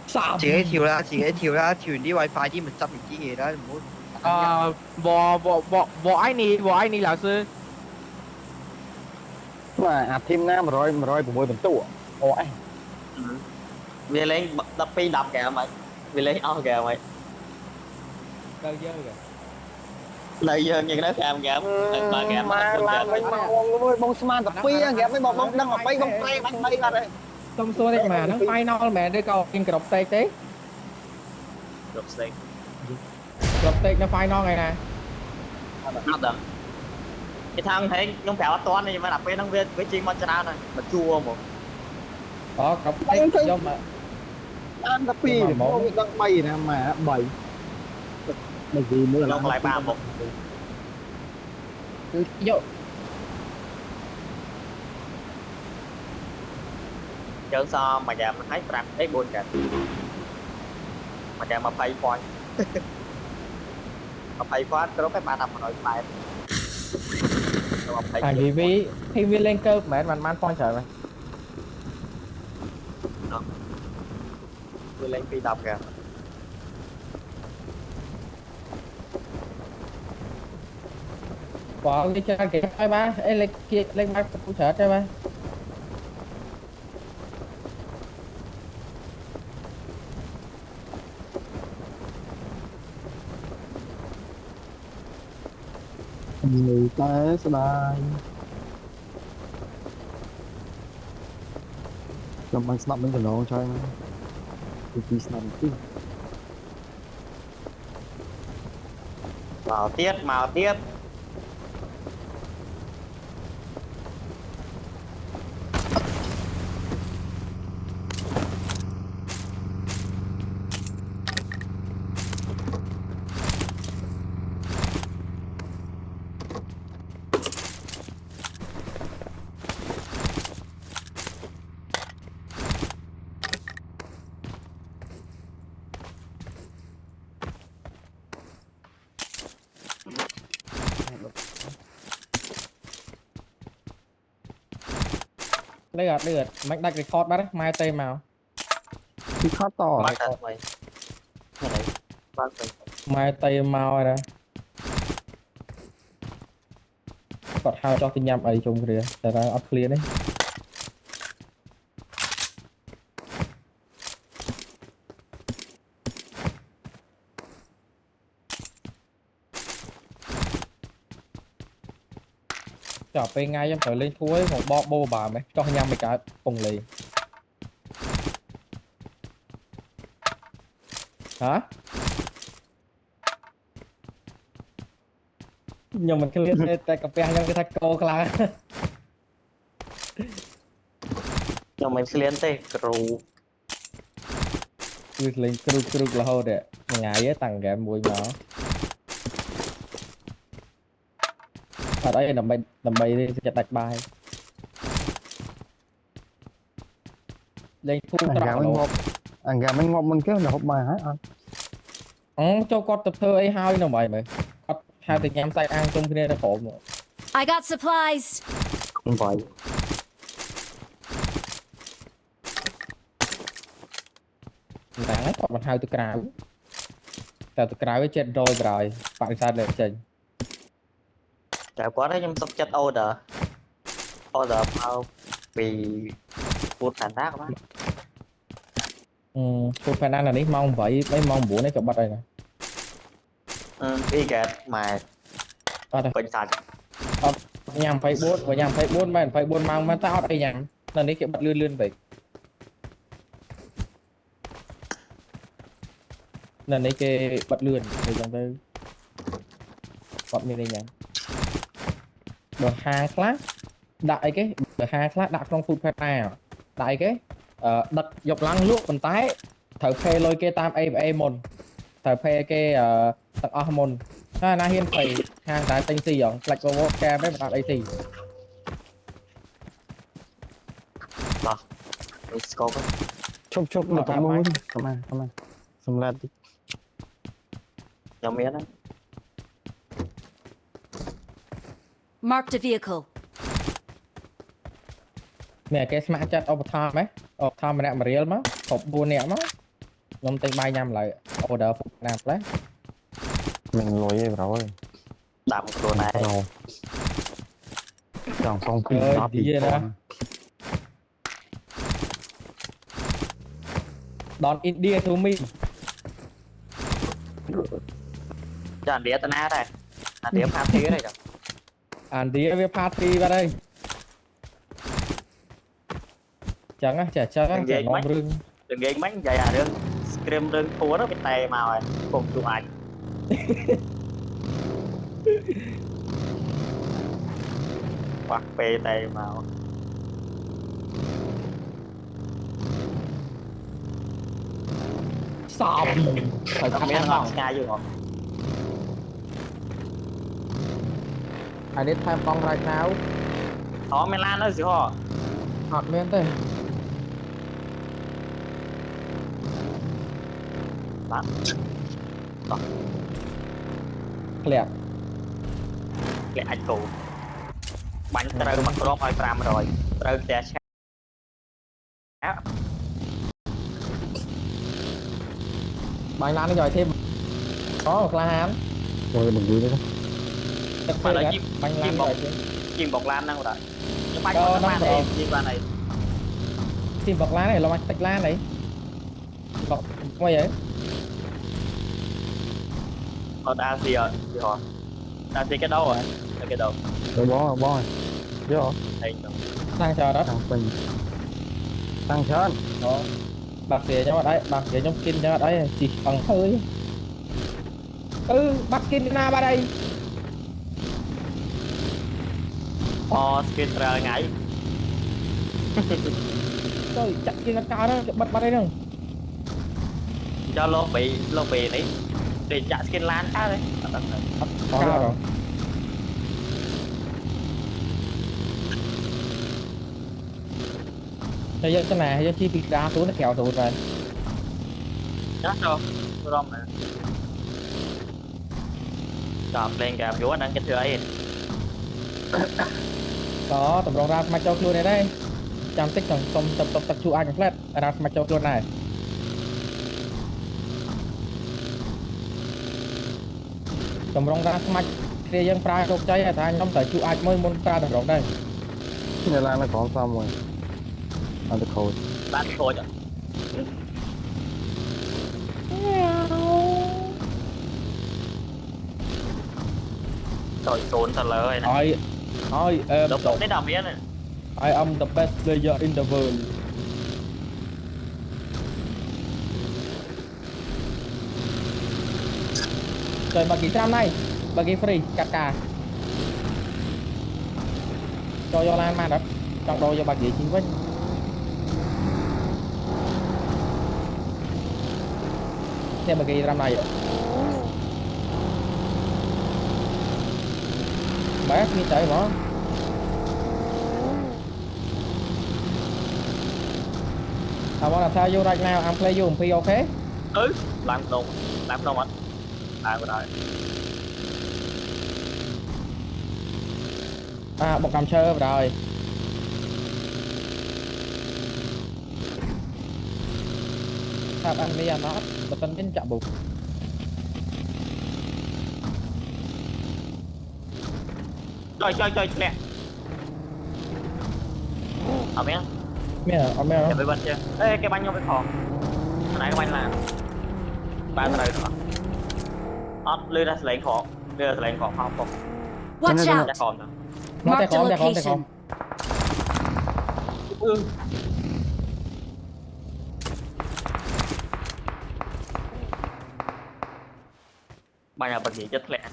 Sập. Chỉ cái thiểu ra đi wifi đi mình sắp mình chỉ đó muốn ăn nhá. Vỏ ai nì lão sư. mà thêm na mà rồi của môi mình tụ ồ anh về lên đập pi đập kìa mày về lên ao kìa mày Đâu dơ kìa. lại giờ nhìn nó cam kìa ba kìa nó mà quên kìa làm mình mà bông sman tập pi kìa mấy bông đang ở bay bông play bắn bay ra đây Tông xua đây mà nó final mẹ đây cầu in cặp tay tế. đập xe Cặp tay nó final ngày nè. nó đập cái thằng thấy nhung phèo toán này mà đập bên thằng viên với chi mà chana này mà chua một Có cặp tay do mà ăn tập pi thì có bị đang bay nè mà bảy mà gì nữa là nhung lại ba một vô chơi sao mà giờ mình thấy rạp thấy buồn kìa mà giờ mà pay point mà pay point cái đó cái ba đập mà nói bài à vì vì khi viên lên cơ mẹ mình man phong trời mày. về lên pi đập kìa Bỏ cái chơi kìa ai ba ê lên kia lên ba cũng sợ chơi ba. người ta sẽ đai trong anh snap mình từ nó chơi thì snap tí màu tiết Đây rồi mạch đặt record bắt mai tây màu thì khó tỏ bắt thật mày cái này bắt mày mai tây màu rồi đó còn hai cho tin nhầm ấy chung kìa tại ra up clear đấy chọn về ngay em phải lên thua ấy một bo bô bà mày cho nhầm mày cả cùng lì hả nhưng mình cái liên tay cà phê nhưng cái thạch cô là cho mình sẽ lên tê cừu lên kêu là thôi đấy ngày ấy tăng cái mùi nó ở đây làm bay đi sẽ đặt bài lên thu tạo anh gà mình ngọc mình kéo là hộp bài hả anh cho con tập thơ ấy hai nào mày con hai từ nhắm tay ăn trong kia là khổ mà I got supplies. không vậy đáng còn mình hai từ cào từ cào với trên rồi bạn sao để trình trải quá đấy nhưng sắp chết order bao vì buôn phản tác quá tôi phải đang là đi mong vậy mấy mong bố này cậu bắt đây này đi kẹt mà bình sạch nhằm phải buôn mà phải buôn mang mà tao đây nhằm là đấy kiểu bắt lươn vậy là đấy cái bắt lươn thì trong đây bọn mình đây nhằm được hai class đại cái được hai class đặt trong food phải nào đại cái đặt dọc lăng luộc còn tái thở phê lôi cái tam a môn thở phê cái tặng hormone na hiên phải hàng tại tinh si rồi lại có vô ca với mặt AC let's go chụp là tao mua đi come on xong lên đi cho miếng đó Marked a vehicle. mẹ cái smart chat overtime ấy overtime mà nè mà real mà hộp buôn nè mà nhóm tên bay nhầm lại order phục nạp đấy mình lùi rồi ដាំខ្លួនឯង rồi chẳng xong khi ơi đáp đi thì nè đón India to me ចាអាឌីតាណាដែរអាឌីផាទីទេចា India với party vào đây chẳng á chả chắc á chả ngon rừng ល្ងាចមិញនិយាយអារឿង scream រឿងធួរវាតែមកហើយពុំជួអាចបាក់ពេលតែមក sao phải អត់ khăn មាន ăn អ vào ត់ស្ងាយយូរហ៎ I need time bong right now អូមានឡាននៅសិហ៎ hot men thế ឡាន lẹt គេអាចគោបាញ់ត្រូវមកគ្រាប់ឲ្យ500ត្រូវផ្ទះឆា bánh lan nó giỏi thêm có một la hán rồi mình đi đấy tất Mà là cả chim- bánh lan chim giỏi bọc. thêm ជាងបុកឡានហ្នឹងបាទខ្ញុំបាច់ Cho មក nó បាន bỏ. ទេជាងបានអី tìm bọc lá này lo mạch tách lá này bọc ngoài vậy អត់អាស៊ីអត់សិហ៎អាស៊ីគេដោហ៎គេដោ rồi bó rồi biết rồi ហើយទៅ sang chờ đó thằng mình thằng chân đó bạc rỉa cho vào đấy bạc rỉa trong skin cho vào đấy chỉ bằng hơi bắt skin na vào đây អូស្គីនប្រើថ្ងៃ rồi chặt skin nó cao đó bật vào đây nữa ចុះលោកពីនេះđểចាក់ស្គីនឡានតើទេអត់ដឹងទេ có cao rồi bây giờ cái này cho chi bị đá xuống nó kéo tụt rồi ចាស់ចុះរំណាចាប់លេងកាមយូរហ្នឹងគេធ្វើអី đó tầm rong ra mà cho luôn này đây chăm tích thằng tầm tập tập tập chu ai flat ra mà cho luôn này tầm rong ra mà kia dân fra đột cháy à ta nhóm tới chu ai mới muốn fra tầm rong đây cái này là nó có xong rồi ăn được khôi បានខូចអត់ចូលសូនទៅលើហើយណា I am ដល់ពុកនេះដល់មាន I am the best player in the world rồi bà kỹ trăm này bà kỹ free cắt cả cho vô lan mà đó trong đôi cho bà kỹ chính với thêm bà kỹ trăm này bé như chạy bỏ I wanna tell you right now I'm play you MP okay ឡើងក្នុងអត់ឡើងបណ្ដោយ à bọc cầm chơi rồi sao anh bây giờ nó bật tên đến chạm bụng ចុយធ្លាក់អត់មាន mẹ ở mẹ គេ nó ទៅបាត់ចេះអេគេបាញ់ខ្ញុំទៅផងណៃគេបាញ់ឡានបានត្រូវទៅអត់លឺតែសលេងផងលឺសលេងផងផង Watch Cho nên out! តែខំទៅ nó Mark tay the con tay con tay location. con បាញ់អាបកាចិត្តធ្លាក់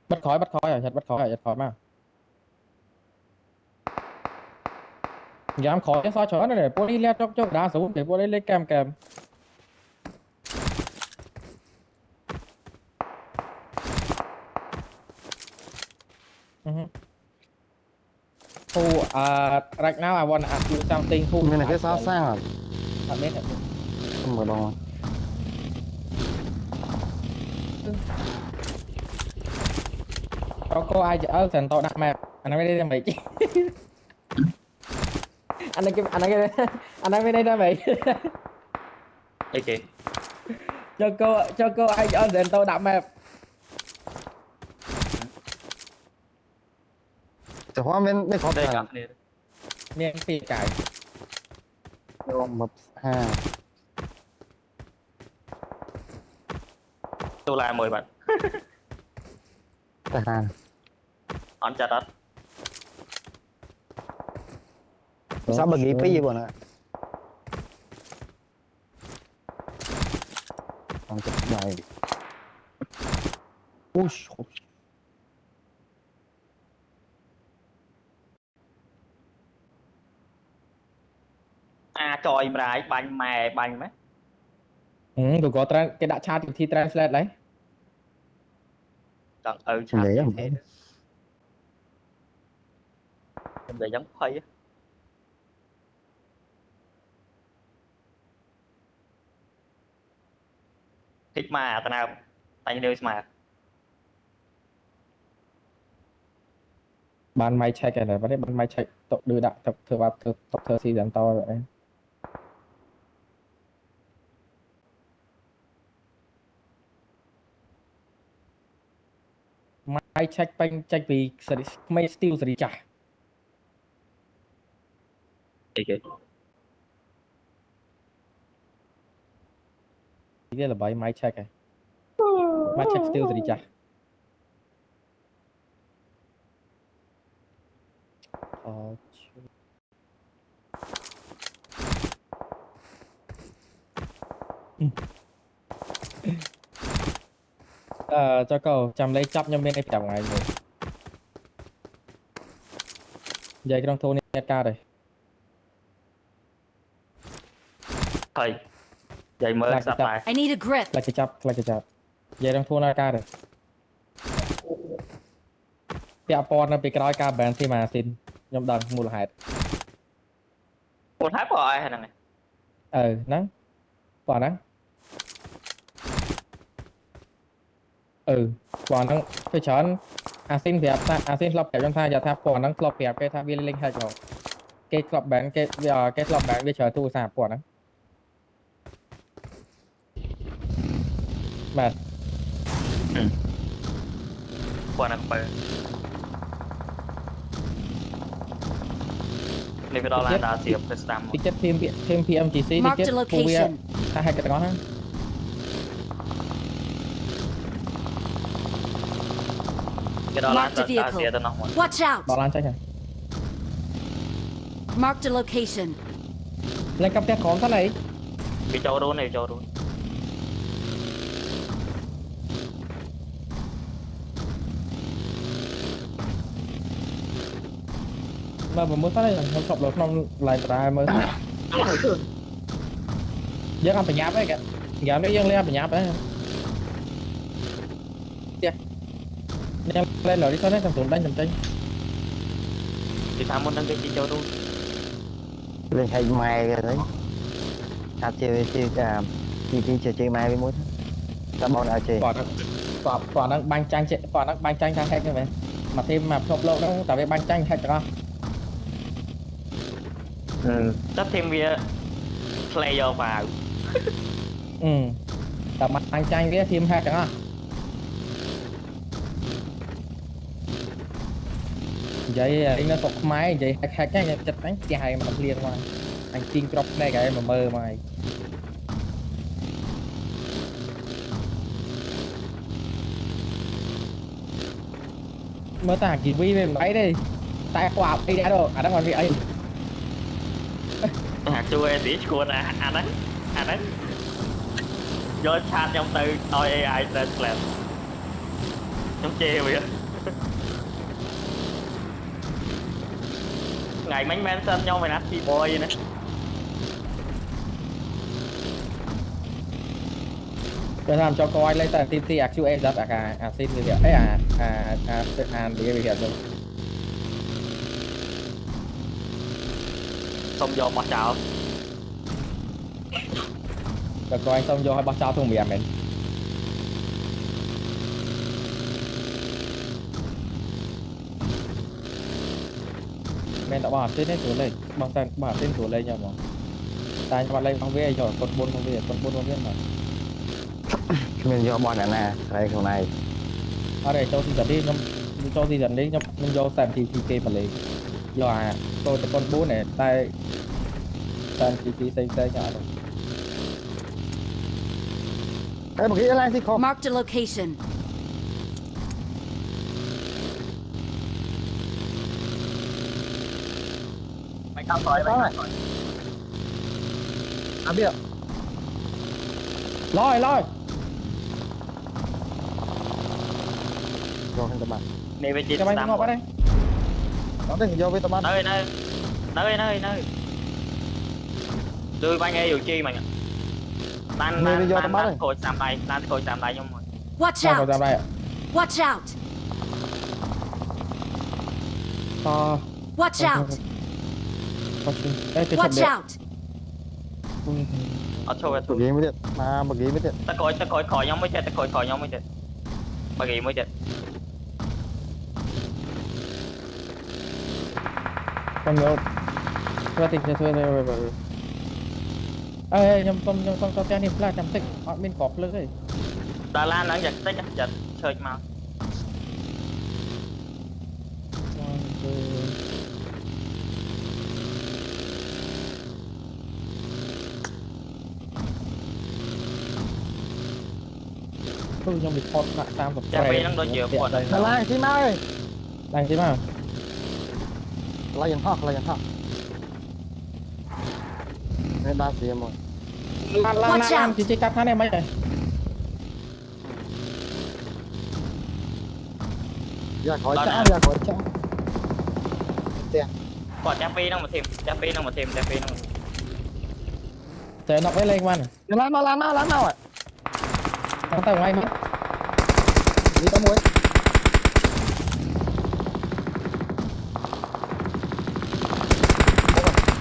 bắt khói rồi chặt bắt khói mà dám khói cái sao chó này để bố đi leo chốc đá xuống để bố đi lên cam cam Who right now I want to ask you something who mình là cái sao sang à à biết không có đâu cho cô ai ở thành to đặt map anh nói đây là mày anh nói bên đây là mày Ok. cho cô ai ở thành to đặt map แต่ว่าไม่ครบ Đây เลย cả này. មានពីកាយ รวมแบบ5 Tôi là 10 bạn. แต่5 Anh chặt đất. sao bà nghĩ phí bọn ạ còn chụp này ui À trời mày bánh mè bánh mấy. tụi có cái đã chat thi translate đấy Chẳng chặt Vậy á. như thế. Em để giống khuây á. Thích mà tao nào tay như mà. ban máy check cái này vấn đề ban máy check tộc đưa đạo tộc thừa vào tộc thừa season to rồi máy check banh check vì mấy still xử lý trả Ok. đây là bài máy check này máy check still xử lý trả cho cậu chăm lấy chắp nhân bên đây chẳng ngày rồi giờ cái đồng thôn này cao đây Thầy. Vậy mới Lại sắp chặt. lại. I need a grip. là cái chắp giờ đồng thôn này cao đây cái port nó bị cái cao bán thì mà xin nhóm đằng mua là hạt Một hát rồi hay này. nắng quả nắng quả nắng tôi chọn xin thì xin lọc kẹp trong thay giờ thay quả nắng lọc kẹp cái thay viên linh hay rồi cái lọc bán cái lọc bán bây giờ thu sạp quả nắng mà Quả năng bờ. Nếu cái đó là đã xếp cái stamp. cái chất thêm PMGC thì Marked chất a phù bia location. hai cái đó ha Cái đó là Marked a đã vehicle. xếp tao nóng rồi. Watch out. đó lan chắc hả Marked a location. lên cặp tét khóm thế này Bị cho đốn này cho đốn. mà vừa mới phát đây không sọc được không lại ra mới giờ ăn phải nháp đấy kìa giờ nó dân lên phải nháp đấy nhưng lên rồi đi thôi đấy thằng tụi đánh thằng tranh Thì tham muốn đăng ký cho đốn. lên hay mai rồi đấy à chơi cả chơi mai với mối các bọn ở chơi quả nó banh tranh quả nó banh tranh thang hết như vậy mà thêm mà sọc lộ nó tại vì banh tranh hết rồi Chắc thêm bia player vào. tập mặt banh tranh cái thêm hết rồi vậy anh nó sọc máy vậy hai cái chặt đánh dài mà liền mà anh tiên crop này cái mà mơ mày mơ tả kỳ vi về máy đi tại quả đi đã rồi đang còn vị ấy Chui tí cuốn anh ấy vô chat trong từ ôi AI translate trong chê vậy ngày mấy men sân nhau mày nát thì boy vậy nè cho làm cho coi lấy tờ tim thì actually rất là xin người hiểu ấy đi hiểu rồi xong vô mặt chào rồi coi anh xong vô hay bắt sao thùng mì mình men đã bỏ trên đấy chỗ này bằng tàn bỏ trên chỗ này nhá mà tại mà lên phong về rồi con bốn phong về mà mình vô bọn nè đây con này ở đây cho thì dẫn đi cho thì dẫn đi nhưng vô sàn thì kê mà lấy giờ tôi sẽ con bốn này tại sàn thì xây nhà rồi đây một cái line thì không Marked a location. mày cao khỏi mày cao khỏi à biết lôi rồi các bạn mày về chị cho mày tam ngọc ở đây nó đây vô với tao ăn nơi đưa ba nghe dù chi mày tan khôi sam tay nhưng mà Watch còn out! ra đây ạ Watch out! to Watch out! đây cái Watch out! ở chỗ một ghế mới điện mà một ghế mới điện ta coi khỏi nhau mới chết ba gì mới chết con nhớ ra tình thuê rồi ê nhầm con cho niệm là chăm tích họ bên cọp lưỡi ấy Đà Lan nó giật tích giật chơi mà tôi nhầm bị con lại tam vật cha bị nó đôi chiều quật là lại chị mai ơi đang chứ mà lại dần thọc nên ba gì rồi lan chỉ cắt hắn em mấy này ra khỏi chả quật cha bị nó mà thêm trời nó mới lên man làm nào ạ nó tay ngay mất đi tao muối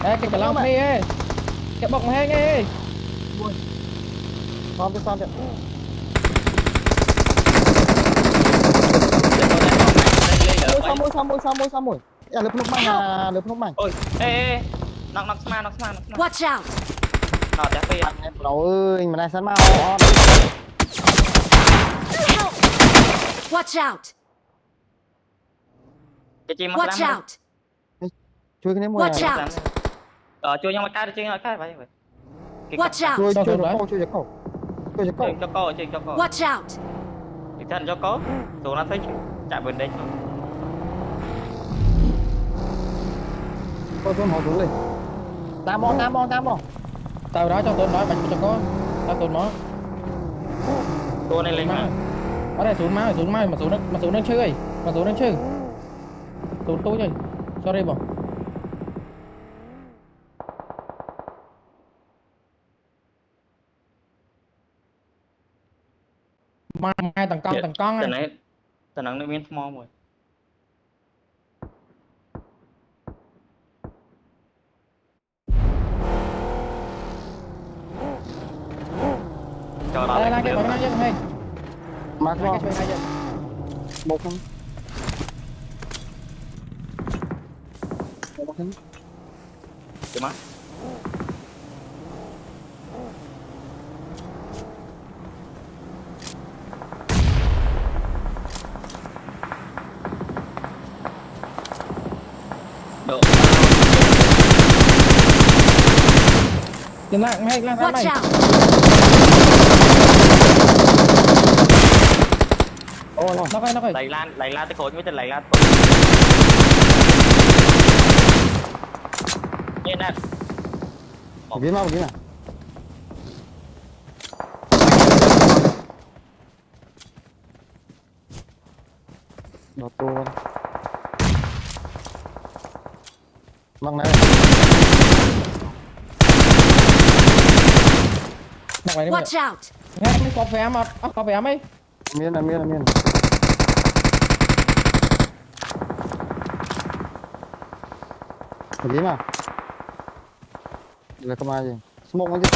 ê cái lông này ê cái bọc hay nghe xong đi xong rồi ya lớp nút mày ôi ê knock sma Watch out! nó cha bị em đâu ơi mà này sẵn mau Help! Watch out! cái chim Watch out! chui cái ném mồi Watch out! chui nhau cái vậy Watch out! chui cho cho câu cho cô Watch out! thì thân cho có tụi nó thấy chạy bên đây tôi họ xuống lên tam bom tao đó cho tôi nói bạch cho có tao tôi nó tôi này lên mà ở đây xuống mai mà xuống nó chơi xuống tôi chơi sorry bỏ mai thằng con này tao nó miếng small rồi cho nó đây cái bóng nó hay mà cái chơi hay một không chứ má độ đừng lại hay Watch mày out! nó phải lầy lan tới khối mới tên lầy lan nhìn nè một cái nào đồ tu măng này Watch out! nghe mới có vé mà có vé mấy miên một cái mà là cái gì smoke nó chứ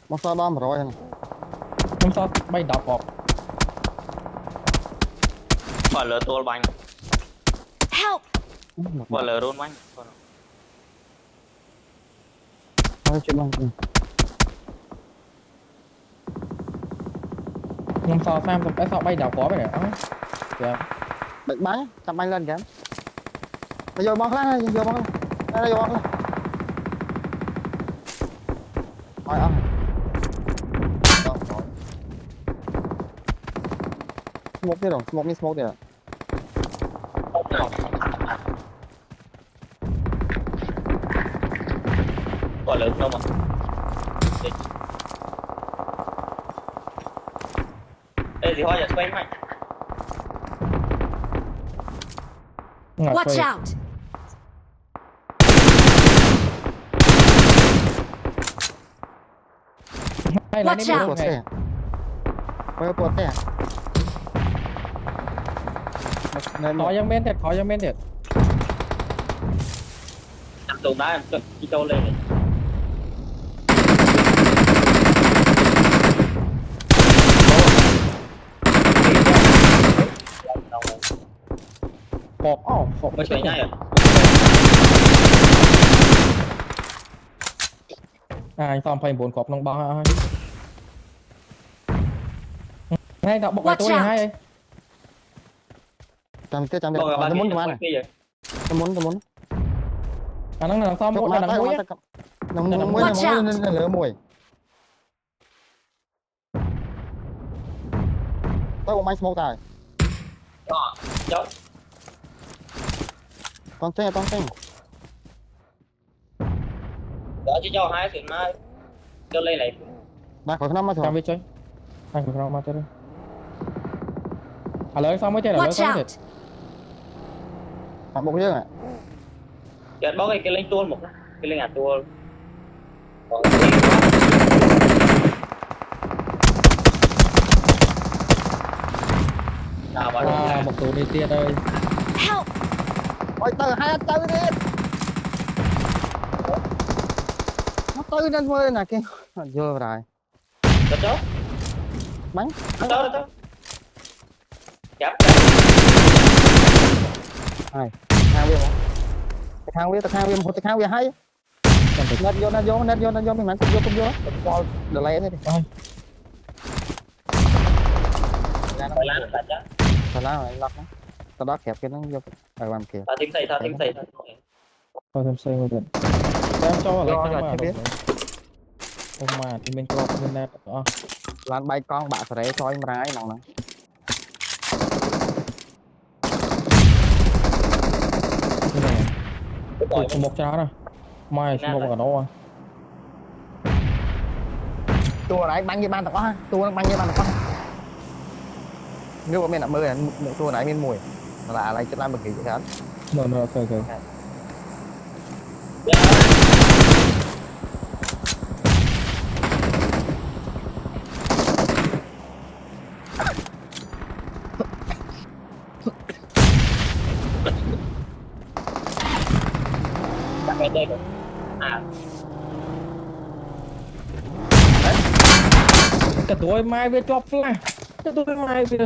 một sao đam rồi này ខ្ញុំសល់3 10 cọp Quả lửa tua bánh. Help! Quả lửa rôn bánh. Thôi chuyện bằng ខ្ញុំសល់30 សល់3 10 cọp ហ្នឹងចា bệnh bắn chăm anh lên kìa bây giờ bóng khác vô bóng đây vô bóng rồi ông smoke đi rồi smoke đi smoke đi rồi Quả lửa không ạ. Đây thì hoa giờ xoay mạnh. ងាត់ Watch ទៅ out! ហើយឡើងនេះ Watch មាន out. ปวดเตะปวดเตะ ខយ៉ាងមែនទៀតខយ៉ាងមែនទៀត Nằm tù đá em đi trâu lên này. ខកអូខក Mới xoay ngay rồi. អាយសំ29 cọp ក្នុងបោះហើយហើយដាក់បុកឲ្យទួយហើយ chăm tiếp chăm tiếp Còn là ba nó muốn cái tụi này ăn kia rồi. nó muốn អាហ្នឹងនឹងសំមួយដល់មួយ nó muốn lửa mùi tôi cũng mang smoke tài Đó, cháu. con tên Đó chứ cho hai thuyền mai. Cho lên này. đang khỏi năm mà ចាំ thôi វាចុយហើយក្នុងមកទៅឥឡូវសំមួយទៀតឥឡូវ Watch សំមួយទៀត out! bạn bốc riêng à Cái bó cái lên tuôn một cái lên ngạt tuôn. Còn nào mà មកទូនេះទៀតអើយ Help! ôi từ hai từ đi nó từ lên vơi nè kia vô rồi Đó cháu. bắn Đó cháu. Chắp. thang viên thang viên một thang viên hay nét vô mình mắn cũng vô cho được lấy thế đi Phải lát lại cháu. thật ra là lọc tao đó kẹp cái nó vô ở làm kẹp Tao thêm xây. បើខ្ញុំផ្សេងមួយទៀតចាំចូលឥឡូវចាំ Cho មក chưa biết ពុំមកទីមានក្របមានណែតអស់ lan bay con bạ sợi cho em rái mong nè នេះស្មុកច្រើនណាម៉ែស្មុកកណោ tua này bắn với ban tập á tua nó bắn với ban tập á nếu mà mình làm mơ là tua này mình mùi là lại chất làm bực kỳ vậy hết នៅនៅអូខេអូខេ Đặt cái đây rồi. À, កទួយម៉ែវាជាប់ផ្លាស់កទួយម៉ែវា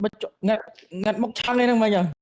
បើងាត់មុខឆាន់នេះហ្នឹងមិញ